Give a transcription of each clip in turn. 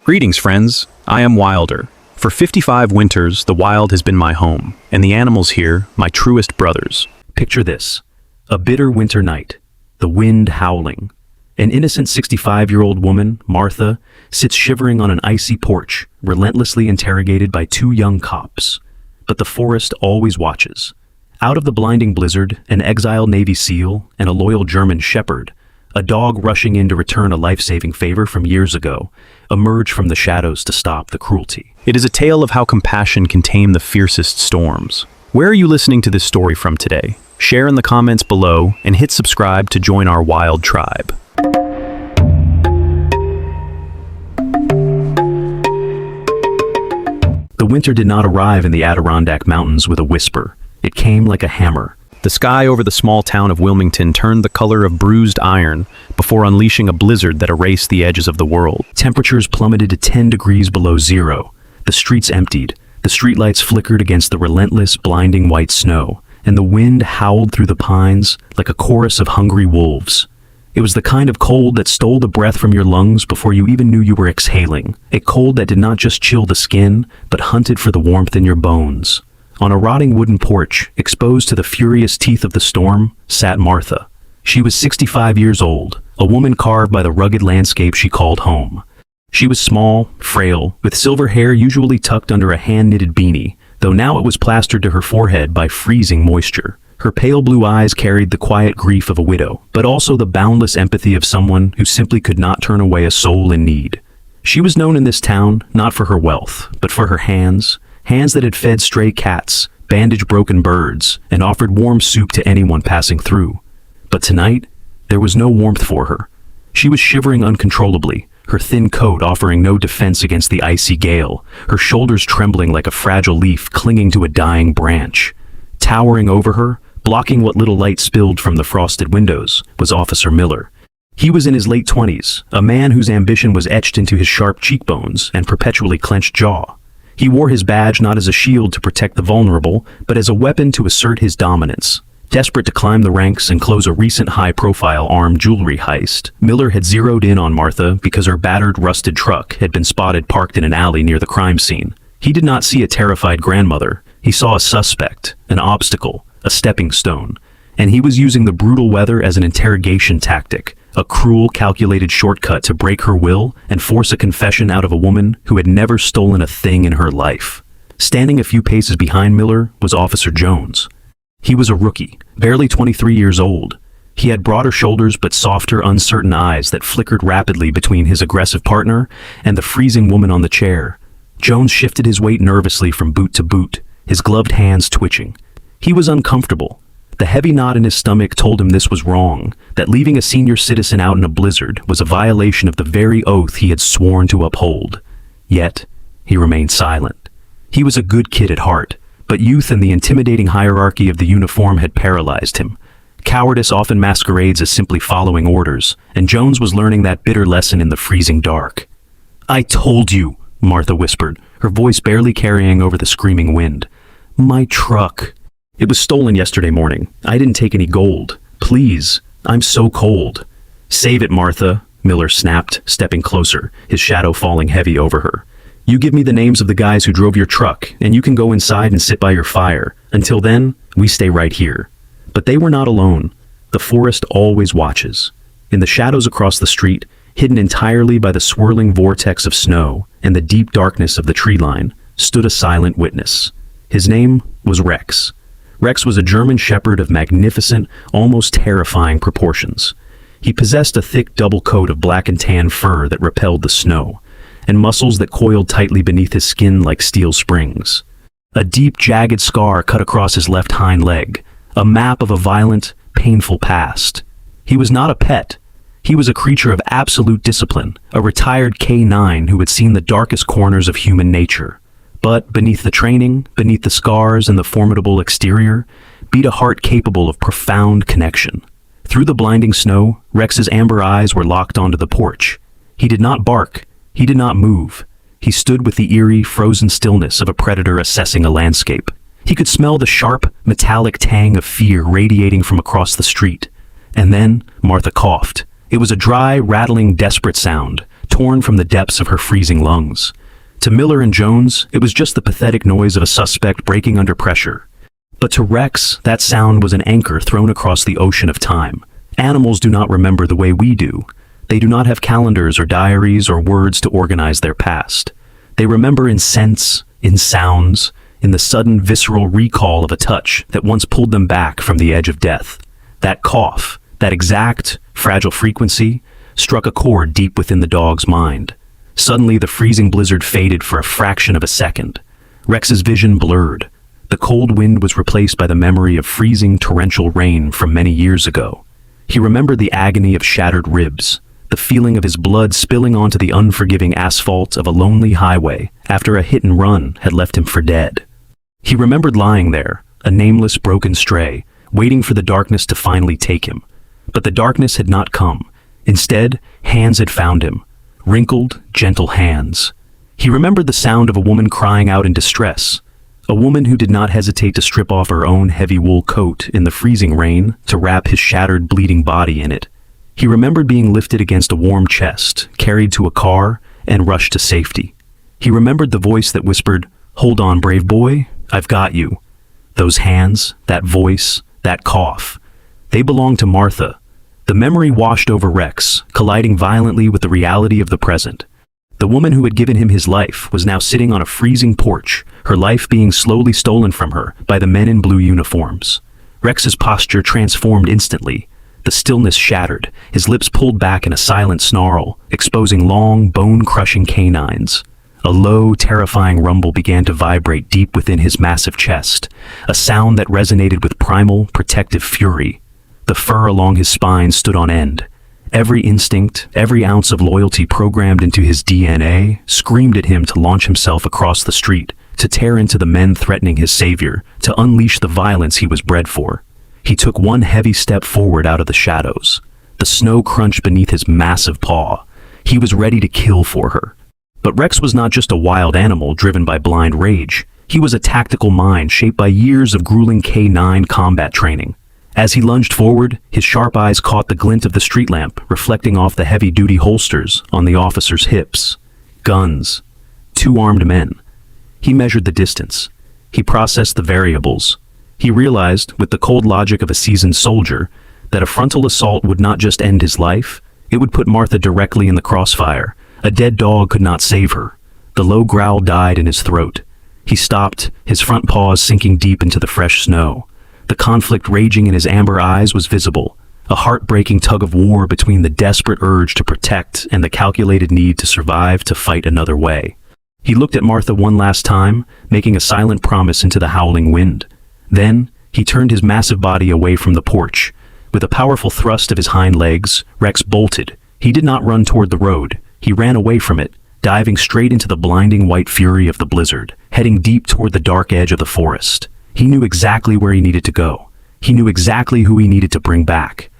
Greetings, friends. I am Wilder. For 55 winters, the wild has been my home, and the animals here, my truest brothers. Picture this: a bitter winter night, the wind howling. An innocent 65-year-old woman, Martha, sits shivering on an icy porch, relentlessly interrogated by two young cops. But the forest always watches. Out of the blinding blizzard, an exiled Navy SEAL and a loyal German shepherd, a dog rushing in to return a life-saving favor from years ago, emerge from the shadows to stop the cruelty. It is a tale of how compassion can tame the fiercest storms. Where are you listening to this story from today? Share in the comments below and hit subscribe to join our wild tribe. The winter did not arrive in the Adirondack Mountains with a whisper. It came like a hammer. The sky over the small town of Wilmington turned the color of bruised iron before unleashing a blizzard that erased the edges of the world. Temperatures plummeted to 10 degrees below zero. The streets emptied. The streetlights flickered against the relentless, blinding white snow, and the wind howled through the pines like a chorus of hungry wolves. It was the kind of cold that stole the breath from your lungs before you even knew you were exhaling. A cold that did not just chill the skin, but hunted for the warmth in your bones. On a rotting wooden porch, exposed to the furious teeth of the storm, sat Martha. She was 65 years old, a woman carved by the rugged landscape she called home. She was small, frail, with silver hair usually tucked under a hand-knitted beanie, though now it was plastered to her forehead by freezing moisture. Her pale blue eyes carried the quiet grief of a widow, but also the boundless empathy of someone who simply could not turn away a soul in need. She was known in this town not for her wealth, but for her hands that had fed stray cats, bandaged broken birds, and offered warm soup to anyone passing through. But tonight, there was no warmth for her. She was shivering uncontrollably, her thin coat offering no defense against the icy gale, her shoulders trembling like a fragile leaf clinging to a dying branch. Towering over her, blocking what little light spilled from the frosted windows, was Officer Miller. He was in his late 20s, a man whose ambition was etched into his sharp cheekbones and perpetually clenched jaw. He wore his badge not as a shield to protect the vulnerable, but as a weapon to assert his dominance. Desperate to climb the ranks and close a recent high-profile armed jewelry heist, Miller had zeroed in on Martha because her battered, rusted truck had been spotted parked in an alley near the crime scene. He did not see a terrified grandmother. He saw a suspect, an obstacle, a stepping stone, and he was using the brutal weather as an interrogation tactic, a cruel, calculated shortcut to break her will and force a confession out of a woman who had never stolen a thing in her life. Standing a few paces behind Miller was Officer Jones. He was a rookie, barely 23 years old. He had broader shoulders but softer, uncertain eyes that flickered rapidly between his aggressive partner and the freezing woman on the chair. Jones shifted his weight nervously from boot to boot, his gloved hands twitching. He was uncomfortable. The heavy knot in his stomach told him this was wrong, that leaving a senior citizen out in a blizzard was a violation of the very oath he had sworn to uphold. Yet, he remained silent. He was a good kid at heart, but youth and the intimidating hierarchy of the uniform had paralyzed him. Cowardice often masquerades as simply following orders, and Jones was learning that bitter lesson in the freezing dark. "I told you," Martha whispered, her voice barely carrying over the screaming wind. "My truck. It was stolen yesterday morning. I didn't take any gold. Please, I'm so cold." "Save it, Martha," Miller snapped, stepping closer, his shadow falling heavy over her. "You give me the names of the guys who drove your truck, and you can go inside and sit by your fire. Until then, we stay right here." But they were not alone. The forest always watches. In the shadows across the street, hidden entirely by the swirling vortex of snow and the deep darkness of the tree line, stood a silent witness. His name was Rex. Rex was a German shepherd of magnificent, almost terrifying proportions. He possessed a thick double coat of black and tan fur that repelled the snow, and muscles that coiled tightly beneath his skin like steel springs. A deep, jagged scar cut across his left hind leg, a map of a violent, painful past. He was not a pet. He was a creature of absolute discipline, a retired K-9 who had seen the darkest corners of human nature. But beneath the training, beneath the scars and the formidable exterior, beat a heart capable of profound connection. Through the blinding snow, Rex's amber eyes were locked onto the porch. He did not bark. He did not move. He stood with the eerie, frozen stillness of a predator assessing a landscape. He could smell the sharp, metallic tang of fear radiating from across the street. And then Martha coughed. It was a dry, rattling, desperate sound, torn from the depths of her freezing lungs. To Miller and Jones, it was just the pathetic noise of a suspect breaking under pressure. But to Rex, that sound was an anchor thrown across the ocean of time. Animals do not remember the way we do. They do not have calendars or diaries or words to organize their past. They remember in scents, in sounds, in the sudden visceral recall of a touch that once pulled them back from the edge of death. That cough, that exact, fragile frequency, struck a chord deep within the dog's mind. Suddenly, the freezing blizzard faded for a fraction of a second. Rex's vision blurred. The cold wind was replaced by the memory of freezing torrential rain from many years ago. He remembered the agony of shattered ribs, the feeling of his blood spilling onto the unforgiving asphalt of a lonely highway after a hit and run had left him for dead. He remembered lying there, a nameless broken stray, waiting for the darkness to finally take him. But the darkness had not come. Instead, hands had found him. Wrinkled, gentle hands. He remembered the sound of a woman crying out in distress. A woman who did not hesitate to strip off her own heavy wool coat in the freezing rain to wrap his shattered, bleeding body in it. He remembered being lifted against a warm chest, carried to a car, and rushed to safety. He remembered the voice that whispered, "Hold on, brave boy, I've got you." Those hands, that voice, that cough. They belonged to Martha. The memory washed over Rex, colliding violently with the reality of the present. The woman who had given him his life was now sitting on a freezing porch, her life being slowly stolen from her by the men in blue uniforms. Rex's posture transformed instantly. The stillness shattered, his lips pulled back in a silent snarl, exposing long, bone-crushing canines. A low, terrifying rumble began to vibrate deep within his massive chest, a sound that resonated with primal, protective fury. The fur along his spine stood on end. Every instinct, every ounce of loyalty programmed into his DNA screamed at him to launch himself across the street, to tear into the men threatening his savior, to unleash the violence he was bred for. He took one heavy step forward out of the shadows. The snow crunched beneath his massive paw. He was ready to kill for her. But Rex was not just a wild animal driven by blind rage. He was a tactical mind shaped by years of grueling K-9 combat training. As he lunged forward, his sharp eyes caught the glint of the street lamp reflecting off the heavy-duty holsters on the officer's hips. Guns. 2 armed men. He measured the distance. He processed the variables. He realized, with the cold logic of a seasoned soldier, that a frontal assault would not just end his life, it would put Martha directly in the crossfire. A dead dog could not save her. The low growl died in his throat. He stopped, his front paws sinking deep into the fresh snow. The conflict raging in his amber eyes was visible, a heartbreaking tug of war between the desperate urge to protect and the calculated need to survive to fight another way. He looked at Martha one last time, making a silent promise into the howling wind. Then, he turned his massive body away from the porch. With a powerful thrust of his hind legs, Rex bolted. He did not run toward the road. He ran away from it, diving straight into the blinding white fury of the blizzard, heading deep toward the dark edge of the forest. He knew exactly where he needed to go. He knew exactly who he needed to bring back.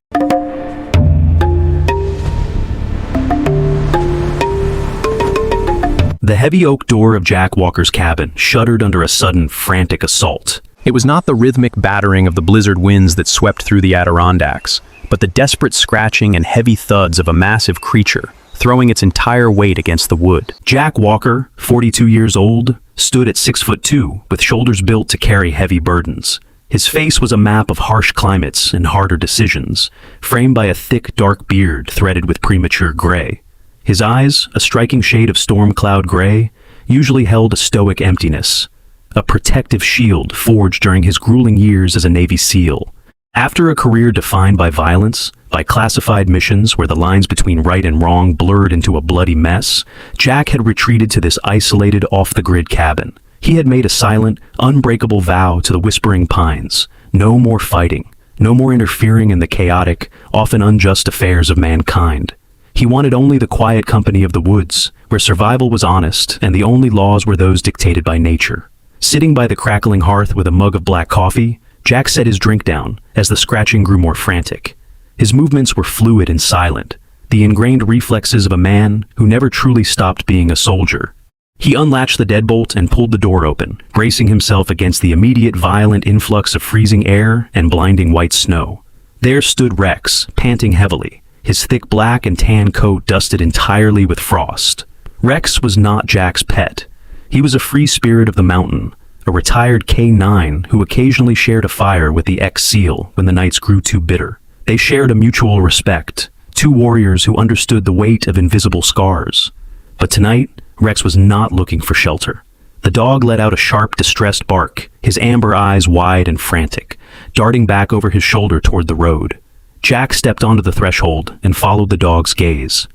The heavy oak door of Jack Walker's cabin shuddered under a sudden, frantic assault. It was not the rhythmic battering of the blizzard winds that swept through the Adirondacks, but the desperate scratching and heavy thuds of a massive creature, throwing its entire weight against the wood. Jack Walker, 42 years old, stood at 6'2", with shoulders built to carry heavy burdens. His face was a map of harsh climates and harder decisions, framed by a thick, dark beard threaded with premature gray. His eyes, a striking shade of storm cloud gray, usually held a stoic emptiness, a protective shield forged during his grueling years as a Navy SEAL. After a career defined by violence, by classified missions where the lines between right and wrong blurred into a bloody mess, Jack had retreated to this isolated, off-the-grid cabin. He had made a silent, unbreakable vow to the Whispering Pines. No more fighting. No more interfering in the chaotic, often unjust affairs of mankind. He wanted only the quiet company of the woods, where survival was honest and the only laws were those dictated by nature. Sitting by the crackling hearth with a mug of black coffee, Jack set his drink down as the scratching grew more frantic. His movements were fluid and silent, the ingrained reflexes of a man who never truly stopped being a soldier. He unlatched the deadbolt and pulled the door open, bracing himself against the immediate violent influx of freezing air and blinding white snow. There stood Rex, panting heavily, his thick black and tan coat dusted entirely with frost. Rex was not Jack's pet. He was a free spirit of the mountain, a retired K9 who occasionally shared a fire with the ex-SEAL when the nights grew too bitter. They shared a mutual respect, two warriors who understood the weight of invisible scars. But tonight, Rex was not looking for shelter. The dog let out a sharp, distressed bark, his amber eyes wide and frantic, darting back over his shoulder toward the road. Jack stepped onto the threshold and followed the dog's gaze.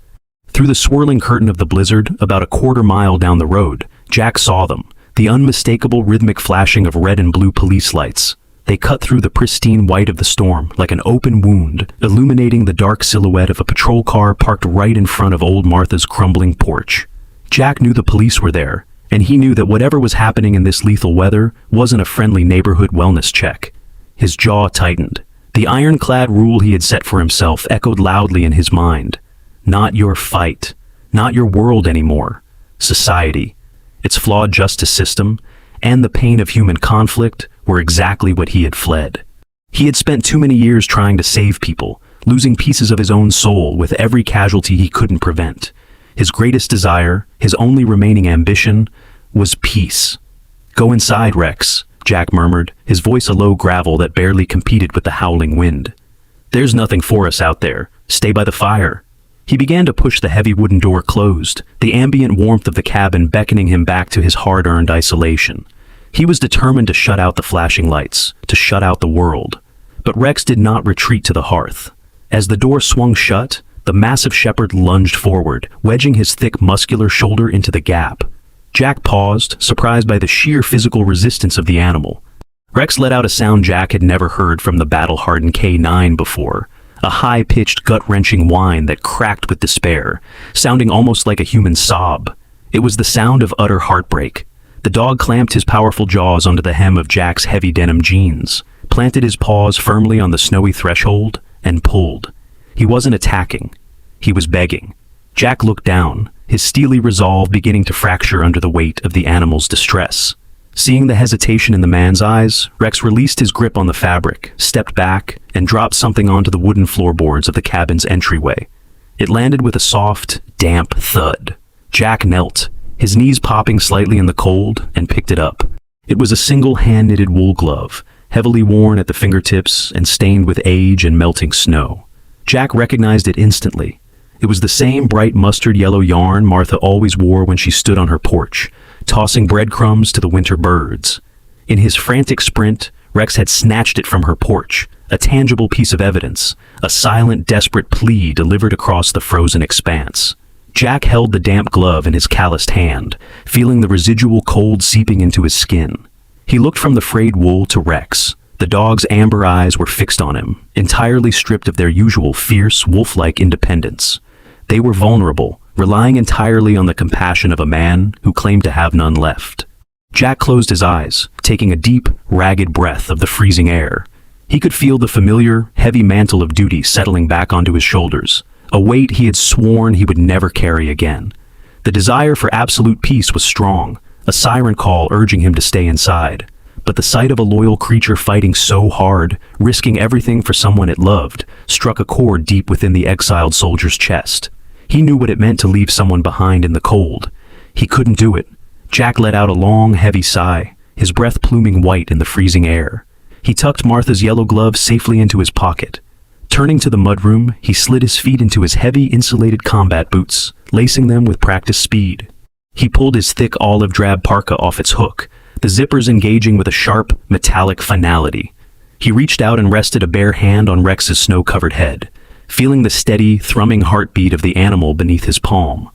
Through the swirling curtain of the blizzard, about a quarter-mile down the road, Jack saw them, the unmistakable rhythmic flashing of red and blue police lights. They cut through the pristine white of the storm like an open wound, illuminating the dark silhouette of a patrol car parked right in front of old Martha's crumbling porch. Jack knew the police were there, and he knew that whatever was happening in this lethal weather wasn't a friendly neighborhood wellness check. His jaw tightened. The ironclad rule he had set for himself echoed loudly in his mind. Not your fight. Not your world anymore. Society, its flawed justice system, and the pain of human conflict were exactly what he had fled. He had spent too many years trying to save people, losing pieces of his own soul with every casualty he couldn't prevent. His greatest desire, his only remaining ambition, was peace. "Go inside, Rex," Jack murmured, his voice a low gravel that barely competed with the howling wind. "There's nothing for us out there. Stay by the fire." He began to push the heavy wooden door closed, the ambient warmth of the cabin beckoning him back to his hard-earned isolation. He was determined to shut out the flashing lights, to shut out the world. But Rex did not retreat to the hearth. As the door swung shut, the massive shepherd lunged forward, wedging his thick, muscular shoulder into the gap. Jack paused, surprised by the sheer physical resistance of the animal. Rex let out a sound Jack had never heard from the battle-hardened K9 before, a high-pitched, gut-wrenching whine that cracked with despair, sounding almost like a human sob. It was the sound of utter heartbreak. The dog clamped his powerful jaws onto the hem of Jack's heavy denim jeans, planted his paws firmly on the snowy threshold, and pulled. He wasn't attacking. He was begging. Jack looked down, his steely resolve beginning to fracture under the weight of the animal's distress. Seeing the hesitation in the man's eyes, Rex released his grip on the fabric, stepped back, and dropped something onto the wooden floorboards of the cabin's entryway. It landed with a soft, damp thud. Jack knelt, his knees popping slightly in the cold, and picked it up. It was a single hand-knitted wool glove, heavily worn at the fingertips and stained with age and melting snow. Jack recognized it instantly. It was the same bright mustard yellow yarn Martha always wore when she stood on her porch, tossing breadcrumbs to the winter birds. In his frantic sprint, Rex had snatched it from her porch, a tangible piece of evidence, a silent, desperate plea delivered across the frozen expanse. Jack held the damp glove in his calloused hand, feeling the residual cold seeping into his skin. He looked from the frayed wool to Rex. The dog's amber eyes were fixed on him, entirely stripped of their usual fierce, wolf-like independence. They were vulnerable, relying entirely on the compassion of a man who claimed to have none left. Jack closed his eyes, taking a deep, ragged breath of the freezing air. He could feel the familiar, heavy mantle of duty settling back onto his shoulders, a weight he had sworn he would never carry again. The desire for absolute peace was strong, a siren call urging him to stay inside. But the sight of a loyal creature fighting so hard, risking everything for someone it loved, struck a chord deep within the exiled soldier's chest. He knew what it meant to leave someone behind in the cold. He couldn't do it. Jack let out a long, heavy sigh, his breath pluming white in the freezing air. He tucked Martha's yellow glove safely into his pocket. Turning to the mudroom, he slid his feet into his heavy, insulated combat boots, lacing them with practiced speed. He pulled his thick olive-drab parka off its hook, the zippers engaging with a sharp, metallic finality. He reached out and rested a bare hand on Rex's snow-covered head, feeling the steady, thrumming heartbeat of the animal beneath his palm.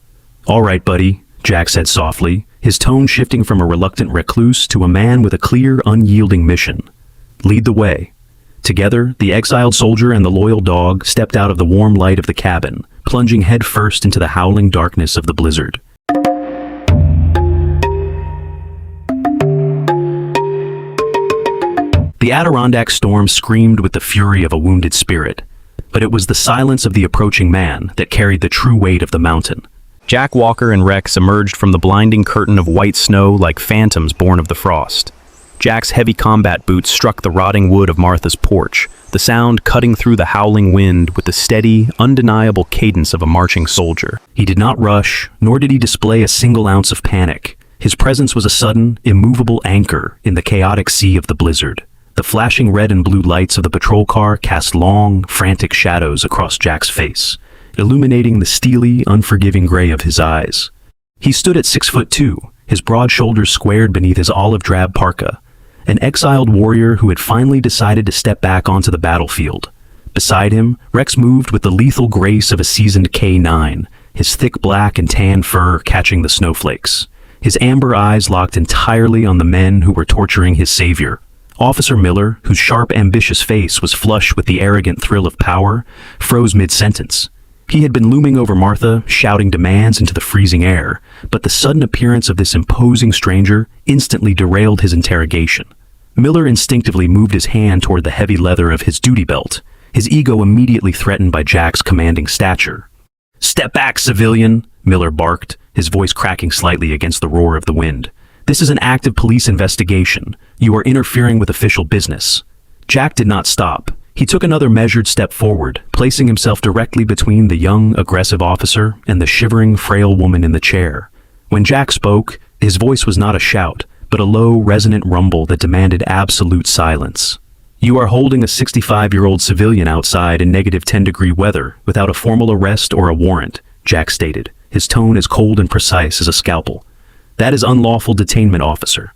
"All right, buddy," Jack said softly, his tone shifting from a reluctant recluse to a man with a clear, unyielding mission. "Lead the way." Together, the exiled soldier and the loyal dog stepped out of the warm light of the cabin, plunging headfirst into the howling darkness of the blizzard. The Adirondack storm screamed with the fury of a wounded spirit, but it was the silence of the approaching man that carried the true weight of the mountain. Jack Walker and Rex emerged from the blinding curtain of white snow like phantoms born of the frost. Jack's heavy combat boots struck the rotting wood of Martha's porch, the sound cutting through the howling wind with the steady, undeniable cadence of a marching soldier. He did not rush, nor did he display a single ounce of panic. His presence was a sudden, immovable anchor in the chaotic sea of the blizzard. The flashing red and blue lights of the patrol car cast long, frantic shadows across Jack's face, illuminating the steely, unforgiving gray of his eyes. He stood at 6'2", his broad shoulders squared beneath his olive-drab parka, an exiled warrior who had finally decided to step back onto the battlefield. Beside him, Rex moved with the lethal grace of a seasoned K9, his thick black and tan fur catching the snowflakes. His amber eyes locked entirely on the men who were torturing his savior. Officer Miller, whose sharp, ambitious face was flush with the arrogant thrill of power, froze mid-sentence. He had been looming over Martha, shouting demands into the freezing air, but the sudden appearance of this imposing stranger instantly derailed his interrogation. Miller instinctively moved his hand toward the heavy leather of his duty belt, his ego immediately threatened by Jack's commanding stature. "Step back, civilian," Miller barked, his voice cracking slightly against the roar of the wind. "This is an active police investigation. You are interfering with official business." Jack did not stop. He took another measured step forward, placing himself directly between the young, aggressive officer and the shivering, frail woman in the chair. When Jack spoke, his voice was not a shout, but a low, resonant rumble that demanded absolute silence. "You are holding a 65-year-old civilian outside in -10-degree weather without a formal arrest or a warrant," Jack stated, his tone as cold and precise as a scalpel. "That is unlawful detainment, officer.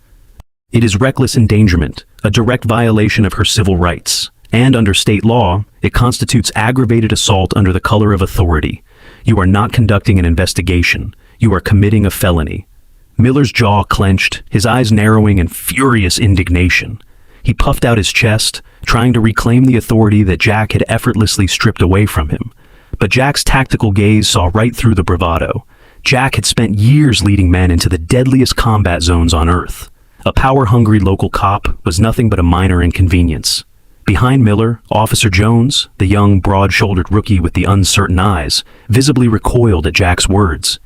It is reckless endangerment, a direct violation of her civil rights. And under state law, it constitutes aggravated assault under the color of authority. You are not conducting an investigation. You are committing a felony." Miller's jaw clenched, his eyes narrowing in furious indignation. He puffed out his chest, trying to reclaim the authority that Jack had effortlessly stripped away from him. But Jack's tactical gaze saw right through the bravado. Jack had spent years leading men into the deadliest combat zones on Earth. A power-hungry local cop was nothing but a minor inconvenience. Behind Miller, Officer Jones, the young, broad-shouldered rookie with the uncertain eyes, visibly recoiled at Jack's words.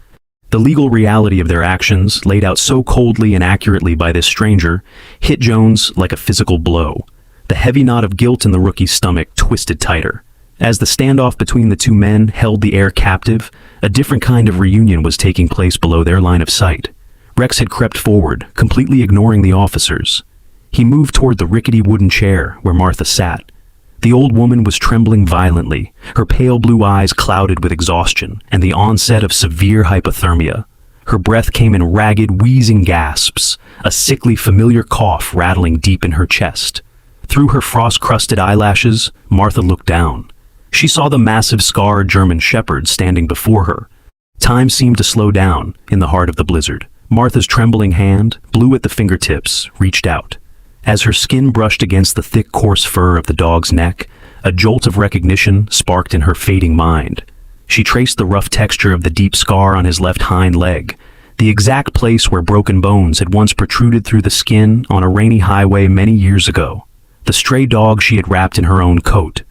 The legal reality of their actions, laid out so coldly and accurately by this stranger, hit Jones like a physical blow. The heavy knot of guilt in the rookie's stomach twisted tighter. As the standoff between the two men held the air captive, a different kind of reunion was taking place below their line of sight. Rex had crept forward, completely ignoring the officers. He moved toward the rickety wooden chair where Martha sat. The old woman was trembling violently, her pale blue eyes clouded with exhaustion and the onset of severe hypothermia. Her breath came in ragged, wheezing gasps, a sickly, familiar cough rattling deep in her chest. Through her frost-crusted eyelashes, Martha looked down. She saw the massive, scarred German shepherd standing before her. Time seemed to slow down in the heart of the blizzard. Martha's trembling hand, blue at the fingertips, reached out. As her skin brushed against the thick, coarse fur of the dog's neck, a jolt of recognition sparked in her fading mind. She traced the rough texture of the deep scar on his left hind leg, the exact place where broken bones had once protruded through the skin on a rainy highway many years ago. The stray dog she had wrapped in her own coat,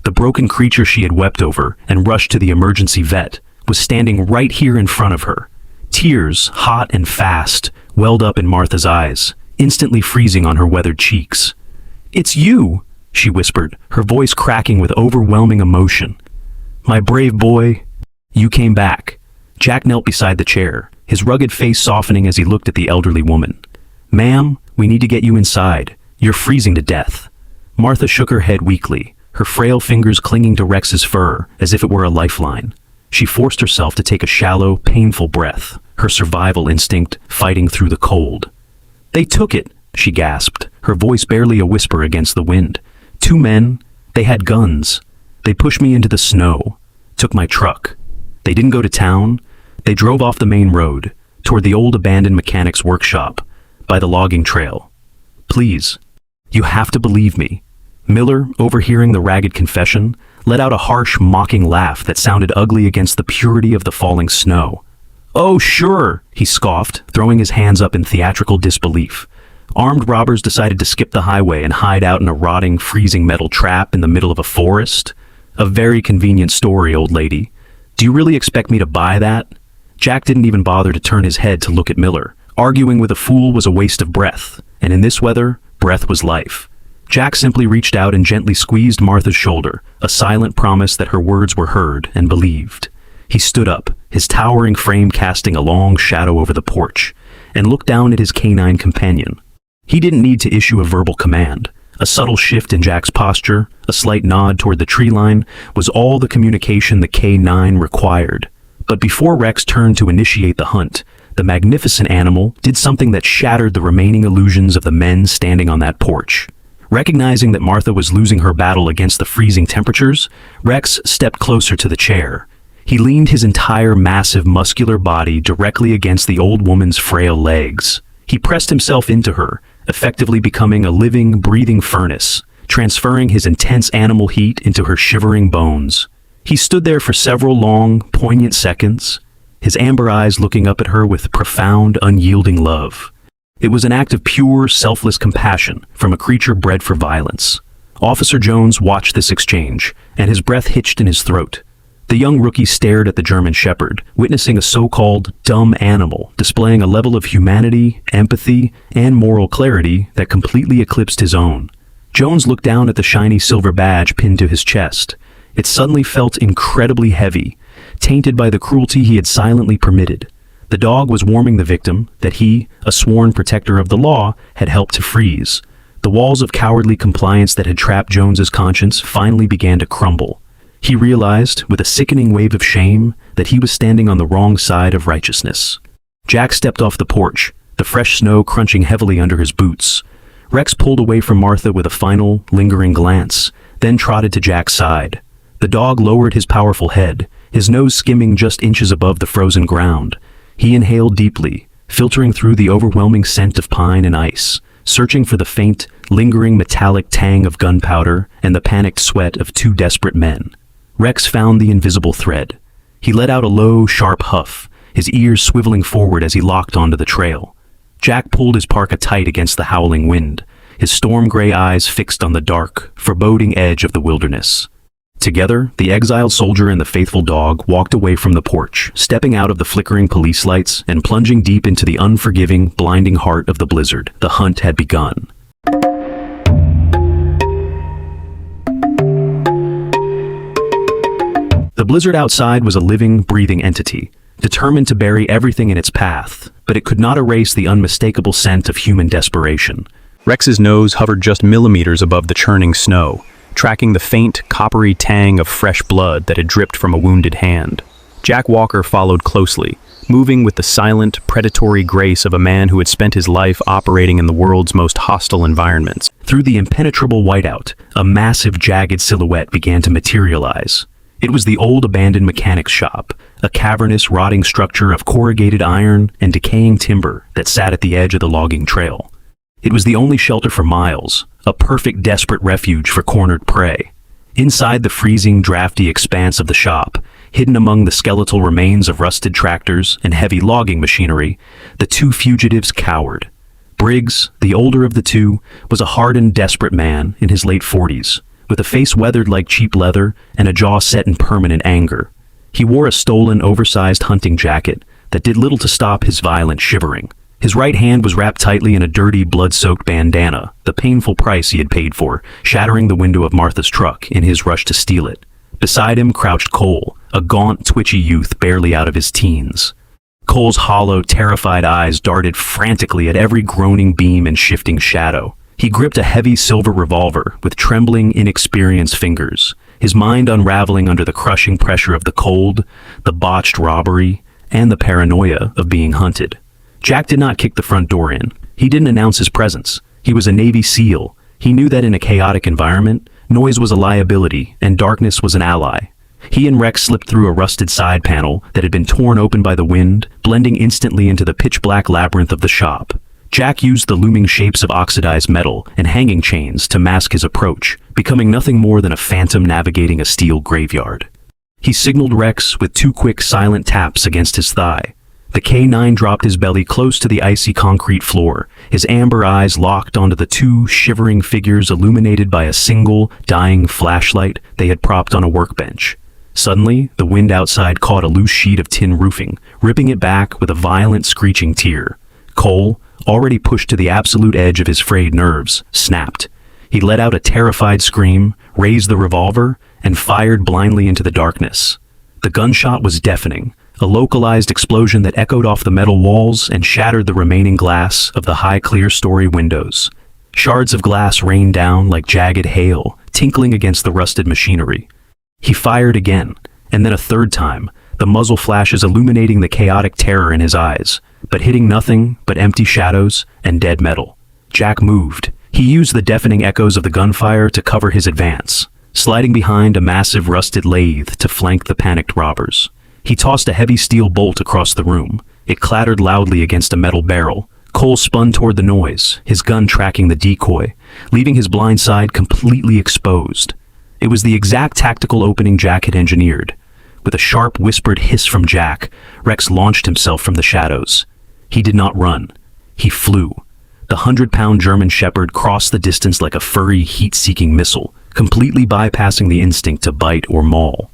the broken creature she had wept over and rushed to the emergency vet, was standing right here in front of her. Tears, hot and fast, welled up in Martha's eyes, instantly freezing on her weathered cheeks. "It's you," she whispered, her voice cracking with overwhelming emotion. "My brave boy, you came back." Jack knelt beside the chair, his rugged face softening as he looked at the elderly woman. "Ma'am, we need to get you inside. You're freezing to death." Martha shook her head weakly, her frail fingers clinging to Rex's fur as if it were a lifeline. She forced herself to take a shallow, painful breath, her survival instinct fighting through the cold. "They took it," she gasped, her voice barely a whisper against the wind. "Two men. They had guns. They pushed me into the snow. Took my truck. They didn't go to town. They drove off the main road, toward the old abandoned mechanic's workshop, by the logging trail. Please, you have to believe me." Miller, overhearing the ragged confession, let out a harsh, mocking laugh that sounded ugly against the purity of the falling snow. "Oh, sure," he scoffed, throwing his hands up in theatrical disbelief. "Armed robbers decided to skip the highway and hide out in a rotting, freezing metal trap in the middle of a forest? A very convenient story, old lady. Do you really expect me to buy that?" Jack didn't even bother to turn his head to look at Miller. Arguing with a fool was a waste of breath, and in this weather, breath was life. Jack simply reached out and gently squeezed Martha's shoulder, a silent promise that her words were heard and believed. He stood up, his towering frame casting a long shadow over the porch, and looked down at his canine companion. He didn't need to issue a verbal command. A subtle shift in Jack's posture, a slight nod toward the tree line, was all the communication the K9 required. But before Rex turned to initiate the hunt, the magnificent animal did something that shattered the remaining illusions of the men standing on that porch. Recognizing that Martha was losing her battle against the freezing temperatures, Rex stepped closer to the chair. He leaned his entire massive muscular body directly against the old woman's frail legs. He pressed himself into her, effectively becoming a living, breathing furnace, transferring his intense animal heat into her shivering bones. He stood there for several long, poignant seconds, his amber eyes looking up at her with profound, unyielding love. It was an act of pure, selfless compassion from a creature bred for violence. Officer Jones watched this exchange, and his breath hitched in his throat. The young rookie stared at the German shepherd, witnessing a so-called dumb animal displaying a level of humanity, empathy, and moral clarity that completely eclipsed his own. Jones looked down at the shiny silver badge pinned to his chest. It suddenly felt incredibly heavy, tainted by the cruelty he had silently permitted. The dog was warming the victim that he, a sworn protector of the law, had helped to freeze. The walls of cowardly compliance that had trapped Jones's conscience finally began to crumble. He realized, with a sickening wave of shame, that he was standing on the wrong side of righteousness. Jack stepped off the porch, the fresh snow crunching heavily under his boots. Rex pulled away from Martha with a final, lingering glance, then trotted to Jack's side. The dog lowered his powerful head, his nose skimming just inches above the frozen ground. He inhaled deeply, filtering through the overwhelming scent of pine and ice, searching for the faint, lingering metallic tang of gunpowder and the panicked sweat of two desperate men. Rex found the invisible thread. He let out a low, sharp huff, his ears swiveling forward as he locked onto the trail. Jack pulled his parka tight against the howling wind, his storm-gray eyes fixed on the dark, foreboding edge of the wilderness. Together, the exiled soldier and the faithful dog walked away from the porch, stepping out of the flickering police lights and plunging deep into the unforgiving, blinding heart of the blizzard. The hunt had begun. The blizzard outside was a living, breathing entity, determined to bury everything in its path, but it could not erase the unmistakable scent of human desperation. Rex's nose hovered just millimeters above the churning snow, tracking the faint, coppery tang of fresh blood that had dripped from a wounded hand. Jack Walker followed closely, moving with the silent, predatory grace of a man who had spent his life operating in the world's most hostile environments. Through the impenetrable whiteout, a massive, jagged silhouette began to materialize. It was the old abandoned mechanics shop, a cavernous, rotting structure of corrugated iron and decaying timber that sat at the edge of the logging trail. It was the only shelter for miles, a perfect, desperate refuge for cornered prey. Inside the freezing, drafty expanse of the shop, hidden among the skeletal remains of rusted tractors and heavy logging machinery, the two fugitives cowered. Briggs, the older of the two, was a hardened, desperate man in his late 40s, with a face weathered like cheap leather and a jaw set in permanent anger. He wore a stolen, oversized hunting jacket that did little to stop his violent shivering. His right hand was wrapped tightly in a dirty, blood-soaked bandana, the painful price he had paid for, shattering the window of Martha's truck in his rush to steal it. Beside him crouched Cole, a gaunt, twitchy youth barely out of his teens. Cole's hollow, terrified eyes darted frantically at every groaning beam and shifting shadow. He gripped a heavy silver revolver with trembling, inexperienced fingers, his mind unraveling under the crushing pressure of the cold, the botched robbery, and the paranoia of being hunted. Jack did not kick the front door in. He didn't announce his presence. He was a Navy SEAL. He knew that in a chaotic environment, noise was a liability and darkness was an ally. He and Rex slipped through a rusted side panel that had been torn open by the wind, blending instantly into the pitch-black labyrinth of the shop. Jack used the looming shapes of oxidized metal and hanging chains to mask his approach, becoming nothing more than a phantom navigating a steel graveyard. He signaled Rex with two quick, silent taps against his thigh. The K9 dropped his belly close to the icy concrete floor, his amber eyes locked onto the two shivering figures illuminated by a single, dying flashlight they had propped on a workbench. Suddenly, the wind outside caught a loose sheet of tin roofing, ripping it back with a violent, screeching tear. Cole, already pushed to the absolute edge of his frayed nerves, snapped. He let out a terrified scream, raised the revolver, and fired blindly into the darkness. The gunshot was deafening, a localized explosion that echoed off the metal walls and shattered the remaining glass of the high clear-story windows. Shards of glass rained down like jagged hail, tinkling against the rusted machinery. He fired again, and then a third time, the muzzle flashes illuminating the chaotic terror in his eyes, but hitting nothing but empty shadows and dead metal. Jack moved. He used the deafening echoes of the gunfire to cover his advance, sliding behind a massive rusted lathe to flank the panicked robbers. He tossed a heavy steel bolt across the room. It clattered loudly against a metal barrel. Cole spun toward the noise, his gun tracking the decoy, leaving his blind side completely exposed. It was the exact tactical opening Jack had engineered. With a sharp, whispered hiss from Jack, Rex launched himself from the shadows. He did not run. He flew. The 100-pound German Shepherd crossed the distance like a furry, heat-seeking missile, completely bypassing the instinct to bite or maul.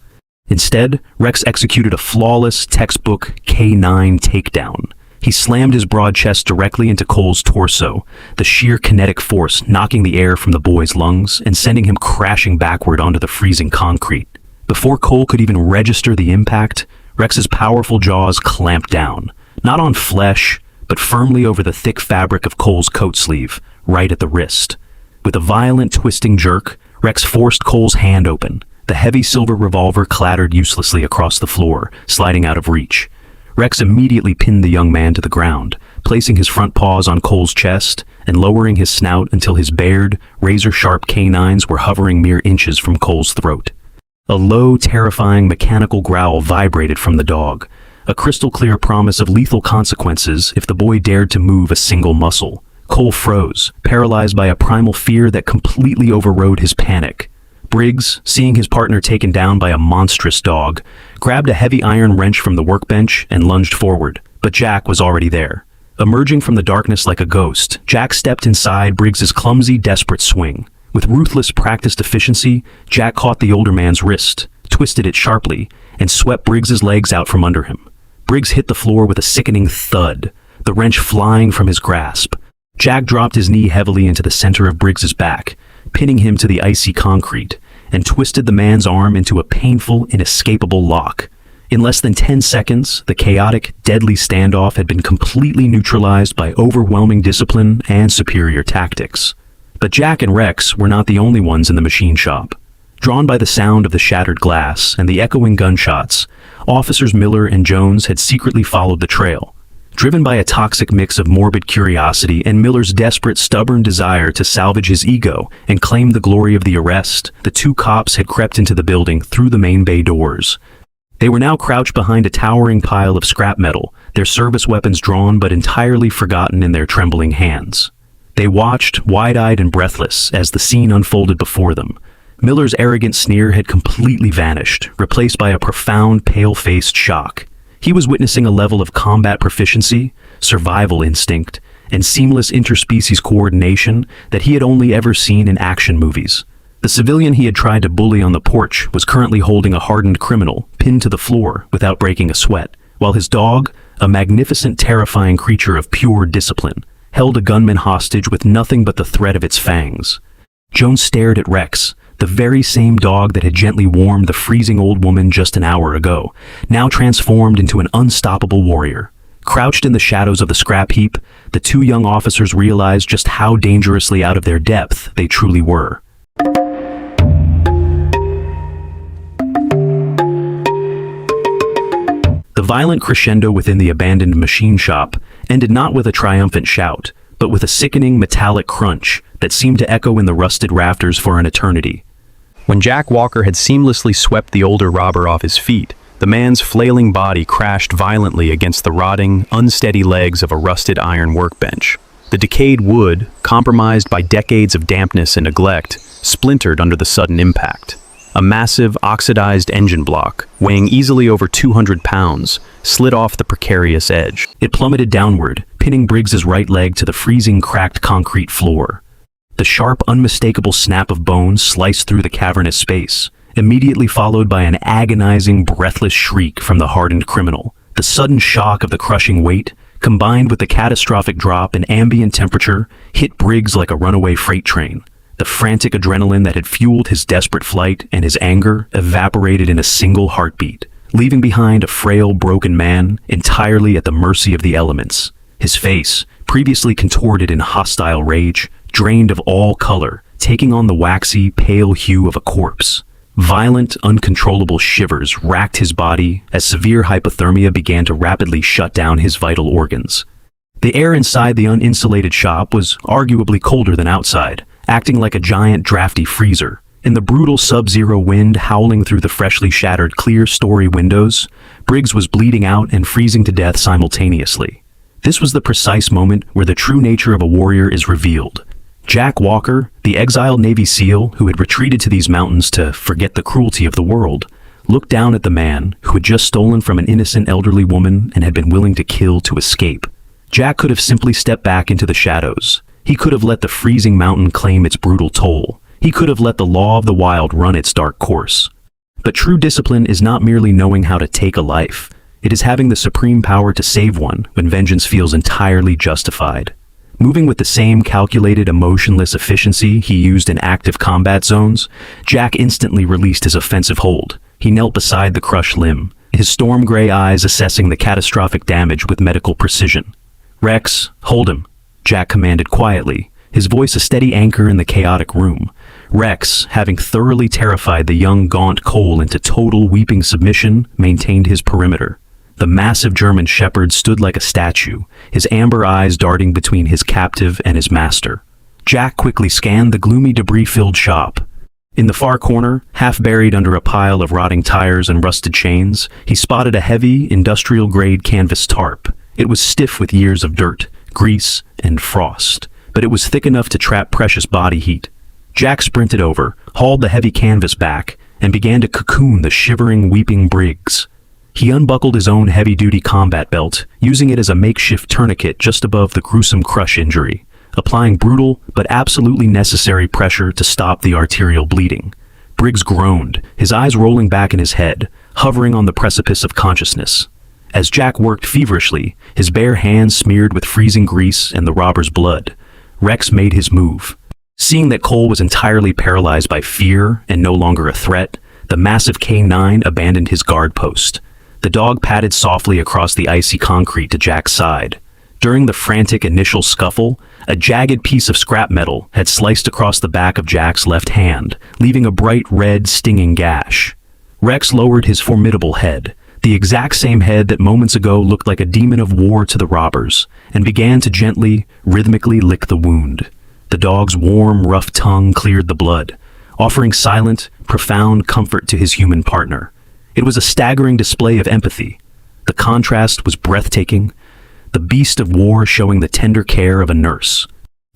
Instead, Rex executed a flawless, textbook K9 takedown. He slammed his broad chest directly into Cole's torso, the sheer kinetic force knocking the air from the boy's lungs and sending him crashing backward onto the freezing concrete. Before Cole could even register the impact, Rex's powerful jaws clamped down, not on flesh, but firmly over the thick fabric of Cole's coat sleeve, right at the wrist. With a violent twisting jerk, Rex forced Cole's hand open. The heavy silver revolver clattered uselessly across the floor, sliding out of reach. Rex immediately pinned the young man to the ground, placing his front paws on Cole's chest and lowering his snout until his bared, razor-sharp canines were hovering mere inches from Cole's throat. A low, terrifying mechanical growl vibrated from the dog, a crystal-clear promise of lethal consequences if the boy dared to move a single muscle. Cole froze, paralyzed by a primal fear that completely overrode his panic. Briggs, seeing his partner taken down by a monstrous dog, grabbed a heavy iron wrench from the workbench and lunged forward, but Jack was already there. Emerging from the darkness like a ghost, Jack stepped inside Briggs's clumsy, desperate swing. With ruthless, practiced efficiency, Jack caught the older man's wrist, twisted it sharply, and swept Briggs's legs out from under him. Briggs hit the floor with a sickening thud, the wrench flying from his grasp. Jack dropped his knee heavily into the center of Briggs's back, pinning him to the icy concrete, and twisted the man's arm into a painful, inescapable lock. In less than 10 seconds, the chaotic, deadly standoff had been completely neutralized by overwhelming discipline and superior tactics. But Jack and Rex were not the only ones in the machine shop. Drawn by the sound of the shattered glass and the echoing gunshots, Officers Miller and Jones had secretly followed the trail. Driven by a toxic mix of morbid curiosity and Miller's desperate, stubborn desire to salvage his ego and claim the glory of the arrest, the two cops had crept into the building through the main bay doors. They were now crouched behind a towering pile of scrap metal, their service weapons drawn but entirely forgotten in their trembling hands. They watched, wide-eyed and breathless, as the scene unfolded before them. Miller's arrogant sneer had completely vanished, replaced by a profound, pale-faced shock. He was witnessing a level of combat proficiency, survival instinct, and seamless interspecies coordination that he had only ever seen in action movies. The civilian he had tried to bully on the porch was currently holding a hardened criminal, pinned to the floor without breaking a sweat, while his dog, a magnificent, terrifying creature of pure discipline, held a gunman hostage with nothing but the threat of its fangs. Jones stared at Rex, the very same dog that had gently warmed the freezing old woman just an hour ago, now transformed into an unstoppable warrior. Crouched in the shadows of the scrap heap, the two young officers realized just how dangerously out of their depth they truly were. The violent crescendo within the abandoned machine shop ended not with a triumphant shout, but with a sickening metallic crunch that seemed to echo in the rusted rafters for an eternity. When Jack Walker had seamlessly swept the older robber off his feet, the man's flailing body crashed violently against the rotting, unsteady legs of a rusted iron workbench. The decayed wood, compromised by decades of dampness and neglect, splintered under the sudden impact. A massive, oxidized engine block, weighing easily over 200 pounds, slid off the precarious edge. It plummeted downward, pinning Briggs's right leg to the freezing, cracked concrete floor. The sharp, unmistakable snap of bone sliced through the cavernous space, immediately followed by an agonizing, breathless shriek from the hardened criminal. The sudden shock of the crushing weight, combined with the catastrophic drop in ambient temperature, hit Briggs like a runaway freight train. The frantic adrenaline that had fueled his desperate flight and his anger evaporated in a single heartbeat, leaving behind a frail, broken man entirely at the mercy of the elements. His face, previously contorted in hostile rage, drained of all color, taking on the waxy, pale hue of a corpse. Violent, uncontrollable shivers racked his body as severe hypothermia began to rapidly shut down his vital organs. The air inside the uninsulated shop was arguably colder than outside, acting like a giant drafty freezer. In the brutal sub-zero wind howling through the freshly shattered clear-story windows, Briggs was bleeding out and freezing to death simultaneously. This was the precise moment where the true nature of a warrior is revealed. Jack Walker, the exiled Navy SEAL who had retreated to these mountains to forget the cruelty of the world, looked down at the man who had just stolen from an innocent elderly woman and had been willing to kill to escape. Jack could have simply stepped back into the shadows. He could have let the freezing mountain claim its brutal toll. He could have let the law of the wild run its dark course. But true discipline is not merely knowing how to take a life. It is having the supreme power to save one when vengeance feels entirely justified. Moving with the same calculated, emotionless efficiency he used in active combat zones, Jack instantly released his offensive hold. He knelt beside the crushed limb, his storm gray eyes assessing the catastrophic damage with medical precision. "Rex, hold him," Jack commanded quietly, his voice a steady anchor in the chaotic room. Rex, having thoroughly terrified the young gaunt Cole into total weeping submission, maintained his perimeter. The massive German shepherd stood like a statue, his amber eyes darting between his captive and his master. Jack quickly scanned the gloomy debris-filled shop. In the far corner, half buried under a pile of rotting tires and rusted chains, he spotted a heavy, industrial-grade canvas tarp. It was stiff with years of dirt, grease, and frost, but it was thick enough to trap precious body heat. Jack sprinted over, hauled the heavy canvas back, and began to cocoon the shivering, weeping Briggs. He unbuckled his own heavy-duty combat belt, using it as a makeshift tourniquet just above the gruesome crush injury, applying brutal but absolutely necessary pressure to stop the arterial bleeding. Briggs groaned, his eyes rolling back in his head, hovering on the precipice of consciousness. As Jack worked feverishly, his bare hands smeared with freezing grease and the robber's blood, Rex made his move. Seeing that Cole was entirely paralyzed by fear and no longer a threat, the massive K9 abandoned his guard post. The dog padded softly across the icy concrete to Jack's side. During the frantic initial scuffle, a jagged piece of scrap metal had sliced across the back of Jack's left hand, leaving a bright red, stinging gash. Rex lowered his formidable head, the exact same head that moments ago looked like a demon of war to the robbers, and began to gently, rhythmically lick the wound. The dog's warm, rough tongue cleared the blood, offering silent, profound comfort to his human partner. It was a staggering display of empathy. The contrast was breathtaking, the beast of war showing the tender care of a nurse.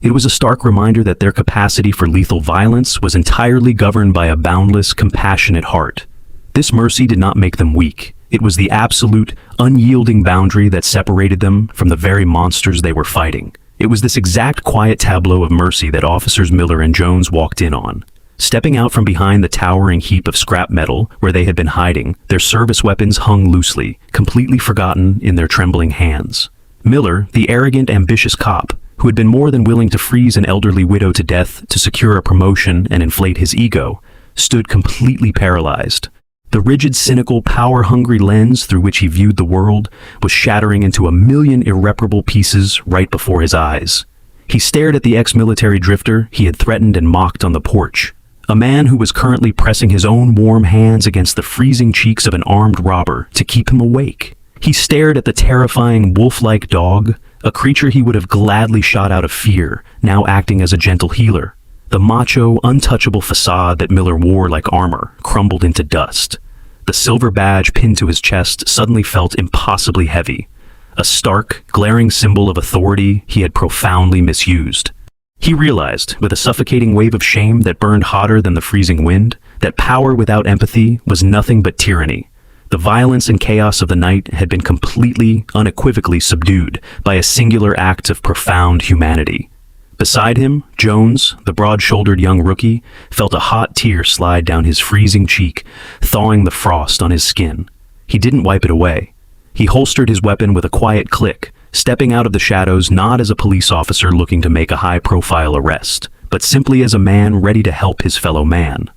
It was a stark reminder that their capacity for lethal violence was entirely governed by a boundless, compassionate heart. This mercy did not make them weak. It was the absolute, unyielding boundary that separated them from the very monsters they were fighting. It was this exact quiet tableau of mercy that Officers Miller and Jones walked in on. Stepping out from behind the towering heap of scrap metal where they had been hiding, their service weapons hung loosely, completely forgotten in their trembling hands. Miller, the arrogant, ambitious cop, who had been more than willing to freeze an elderly widow to death to secure a promotion and inflate his ego, stood completely paralyzed. The rigid, cynical, power-hungry lens through which he viewed the world was shattering into a million irreparable pieces right before his eyes. He stared at the ex-military drifter he had threatened and mocked on the porch, a man who was currently pressing his own warm hands against the freezing cheeks of an armed robber to keep him awake. He stared at the terrifying wolf-like dog, a creature he would have gladly shot out of fear, now acting as a gentle healer. The macho, untouchable facade that Miller wore like armor crumbled into dust. The silver badge pinned to his chest suddenly felt impossibly heavy, a stark, glaring symbol of authority he had profoundly misused. He realized, with a suffocating wave of shame that burned hotter than the freezing wind, that power without empathy was nothing but tyranny. The violence and chaos of the night had been completely, unequivocally subdued by a singular act of profound humanity. Beside him, Jones, the broad-shouldered young rookie, felt a hot tear slide down his freezing cheek, thawing the frost on his skin. He didn't wipe it away. He holstered his weapon with a quiet click, stepping out of the shadows not as a police officer looking to make a high-profile arrest, but simply as a man ready to help his fellow man.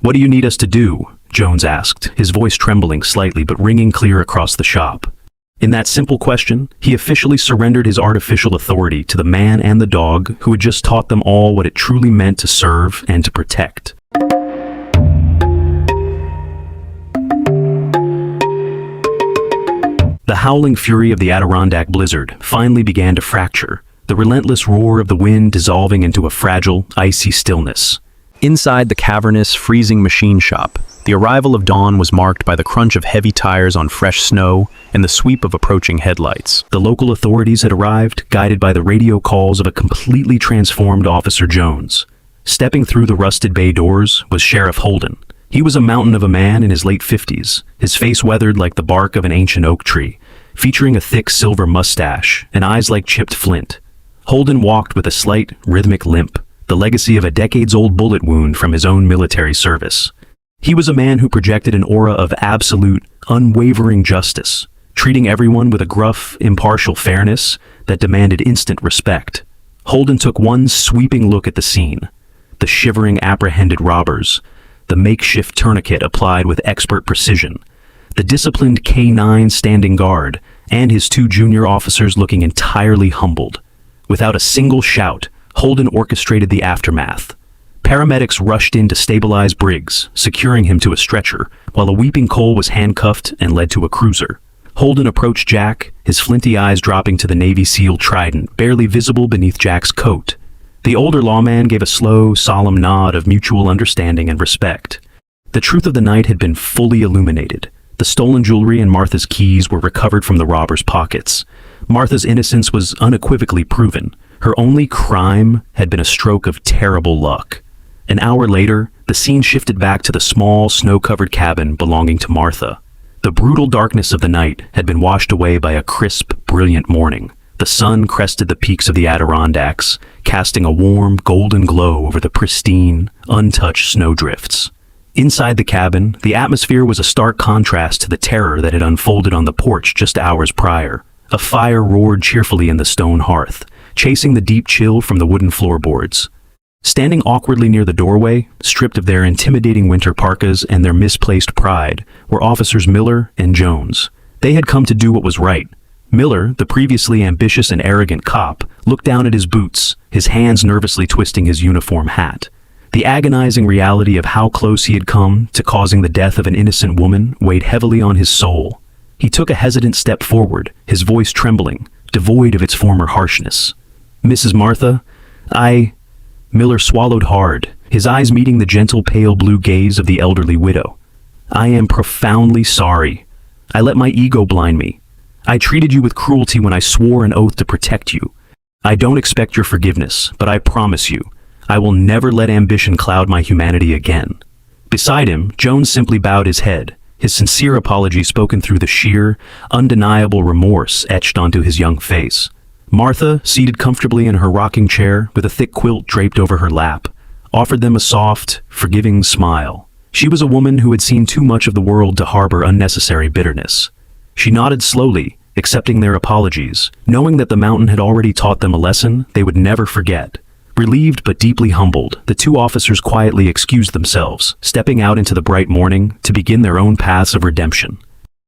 "What do you need us to do?" Jones asked, his voice trembling slightly but ringing clear across the shop. In that simple question, he officially surrendered his artificial authority to the man and the dog who had just taught them all what it truly meant to serve and to protect. The howling fury of the Adirondack blizzard finally began to fracture, the relentless roar of the wind dissolving into a fragile, icy stillness. Inside the cavernous, freezing machine shop, the arrival of dawn was marked by the crunch of heavy tires on fresh snow and the sweep of approaching headlights. The local authorities had arrived, guided by the radio calls of a completely transformed Officer Jones. Stepping through the rusted bay doors was Sheriff Holden. He was a mountain of a man in his late 50s, his face weathered like the bark of an ancient oak tree, featuring a thick silver mustache and eyes like chipped flint. Holden walked with a slight, rhythmic limp, the legacy of a decades-old bullet wound from his own military service. He was a man who projected an aura of absolute, unwavering justice, treating everyone with a gruff, impartial fairness that demanded instant respect. Holden took one sweeping look at the scene: the shivering, apprehended robbers, the makeshift tourniquet applied with expert precision, the disciplined K-9 standing guard, and his two junior officers looking entirely humbled. Without a single shout, Holden orchestrated the aftermath. Paramedics rushed in to stabilize Briggs, securing him to a stretcher, while a weeping Cole was handcuffed and led to a cruiser. Holden approached Jack, his flinty eyes dropping to the Navy SEAL trident barely visible beneath Jack's coat. The older lawman gave a slow, solemn nod of mutual understanding and respect. The truth of the night had been fully illuminated. The stolen jewelry and Martha's keys were recovered from the robbers' pockets. Martha's innocence was unequivocally proven. Her only crime had been a stroke of terrible luck. An hour later, the scene shifted back to the small, snow-covered cabin belonging to Martha. The brutal darkness of the night had been washed away by a crisp, brilliant morning. The sun crested the peaks of the Adirondacks, casting a warm, golden glow over the pristine, untouched snowdrifts. Inside the cabin, the atmosphere was a stark contrast to the terror that had unfolded on the porch just hours prior. A fire roared cheerfully in the stone hearth, chasing the deep chill from the wooden floorboards. Standing awkwardly near the doorway, stripped of their intimidating winter parkas and their misplaced pride, were Officers Miller and Jones. They had come to do what was right. Miller, the previously ambitious and arrogant cop, looked down at his boots, his hands nervously twisting his uniform hat. The agonizing reality of how close he had come to causing the death of an innocent woman weighed heavily on his soul. He took a hesitant step forward, his voice trembling, devoid of its former harshness. "Mrs. Martha, Miller swallowed hard, his eyes meeting the gentle pale blue gaze of the elderly widow. "I am profoundly sorry. I let my ego blind me. I treated you with cruelty when I swore an oath to protect you. I don't expect your forgiveness, but I promise you, I will never let ambition cloud my humanity again." Beside him, Jones simply bowed his head, his sincere apology spoken through the sheer, undeniable remorse etched onto his young face. Martha, seated comfortably in her rocking chair with a thick quilt draped over her lap, offered them a soft, forgiving smile. She was a woman who had seen too much of the world to harbor unnecessary bitterness. She nodded slowly, accepting their apologies, knowing that the mountain had already taught them a lesson they would never forget. Relieved but deeply humbled, the two officers quietly excused themselves, stepping out into the bright morning to begin their own paths of redemption.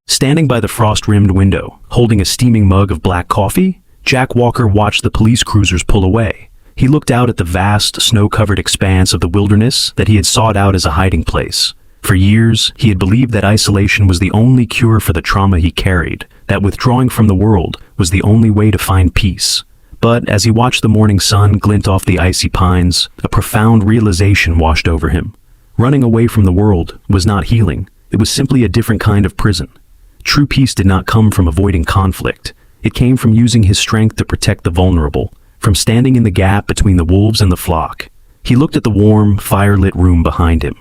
Standing by the frost-rimmed window, holding a steaming mug of black coffee, Jack Walker watched the police cruisers pull away. He looked out at the vast, snow-covered expanse of the wilderness that he had sought out as a hiding place. For years, he had believed that isolation was the only cure for the trauma he carried, that withdrawing from the world was the only way to find peace. But as he watched the morning sun glint off the icy pines, a profound realization washed over him. Running away from the world was not healing. It was simply a different kind of prison. True peace did not come from avoiding conflict. It came from using his strength to protect the vulnerable, from standing in the gap between the wolves and the flock. He looked at the warm, fire-lit room behind him.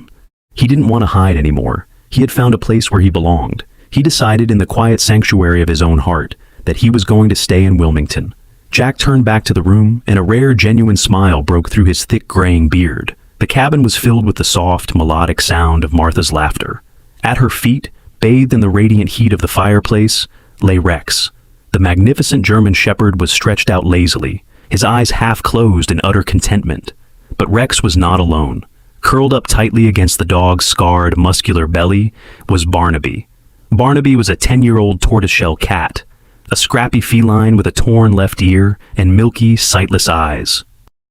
He didn't want to hide anymore. He had found a place where he belonged. He decided in the quiet sanctuary of his own heart that he was going to stay in Wilmington. Jack turned back to the room, and a rare, genuine smile broke through his thick, graying beard. The cabin was filled with the soft, melodic sound of Martha's laughter. At her feet, bathed in the radiant heat of the fireplace, lay Rex. The magnificent German shepherd was stretched out lazily, his eyes half closed in utter contentment. But Rex was not alone. Curled up tightly against the dog's scarred, muscular belly was Barnaby. Barnaby was a 10-year-old tortoiseshell cat, a scrappy feline with a torn left ear and milky, sightless eyes.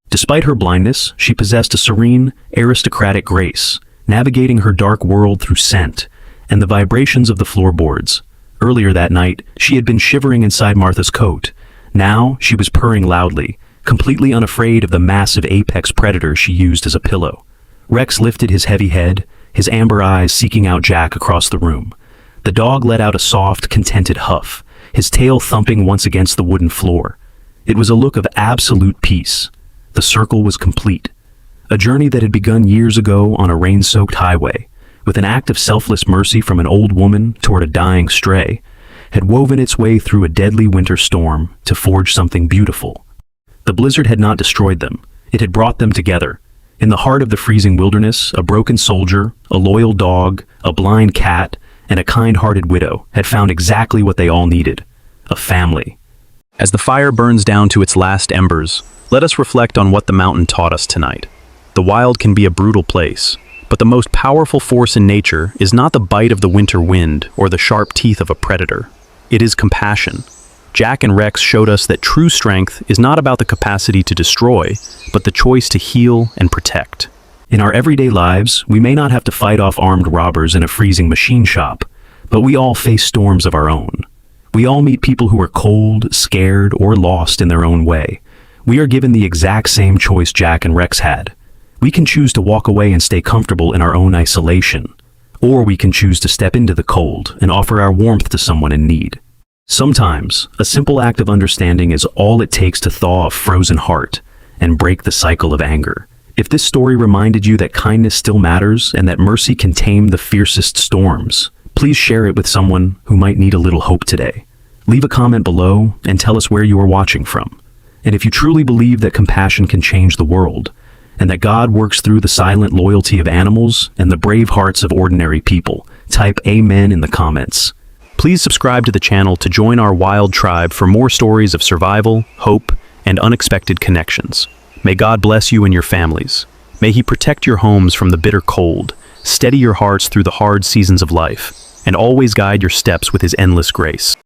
Despite her blindness, she possessed a serene, aristocratic grace, navigating her dark world through scent and the vibrations of the floorboards. Earlier that night, she had been shivering inside Martha's coat. Now, she was purring loudly, completely unafraid of the massive apex predator she used as a pillow. Rex lifted his heavy head, his amber eyes seeking out Jack across the room. The dog let out a soft, contented huff, his tail thumping once against the wooden floor. It was a look of absolute peace. The circle was complete. A journey that had begun years ago on a rain-soaked highway, with an act of selfless mercy from an old woman toward a dying stray, had woven its way through a deadly winter storm to forge something beautiful. The blizzard had not destroyed them. It had brought them together. In the heart of the freezing wilderness, a broken soldier, a loyal dog, a blind cat, and a kind-hearted widow had found exactly what they all needed: a family. As the fire burns down to its last embers, let us reflect on what the mountain taught us tonight. The wild can be a brutal place, but the most powerful force in nature is not the bite of the winter wind or the sharp teeth of a predator. It is compassion. Jack and Rex showed us that true strength is not about the capacity to destroy, but the choice to heal and protect. In our everyday lives, we may not have to fight off armed robbers in a freezing machine shop, but we all face storms of our own. We all meet people who are cold, scared, or lost in their own way. We are given the exact same choice Jack and Rex had. We can choose to walk away and stay comfortable in our own isolation, or we can choose to step into the cold and offer our warmth to someone in need. Sometimes, a simple act of understanding is all it takes to thaw a frozen heart and break the cycle of anger. If this story reminded you that kindness still matters and that mercy can tame the fiercest storms, please share it with someone who might need a little hope today. Leave a comment below and tell us where you are watching from. And if you truly believe that compassion can change the world, and that God works through the silent loyalty of animals and the brave hearts of ordinary people, type Amen in the comments. Please subscribe to the channel to join our wild tribe for more stories of survival, hope, and unexpected connections. May God bless you and your families. May He protect your homes from the bitter cold, steady your hearts through the hard seasons of life, and always guide your steps with His endless grace.